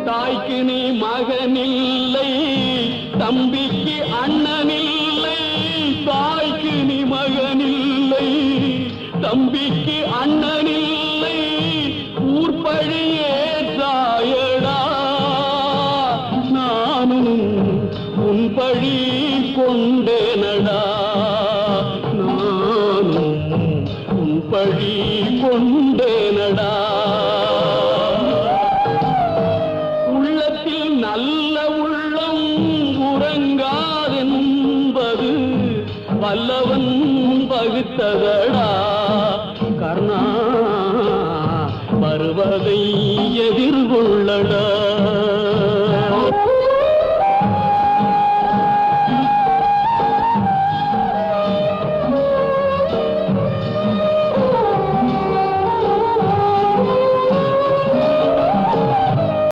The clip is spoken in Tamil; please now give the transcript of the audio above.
தாய்க்கு நீ மகனில்லை, தம்பிக்கு அண்ணனில்லை. தாய்க்கு நீ மகனில்லை, தம்பிக்கு அண்ணனில்லை. ஊர்பழியே தாயடா, நானும் உன் பழி கொண்டேனடா. நானும் உன் பழி கொண்டேனடா. உள்ளத்தில் நல்ல உள்ளம் உறங்காதென்பது வல்லவன் பகுத்ததடா.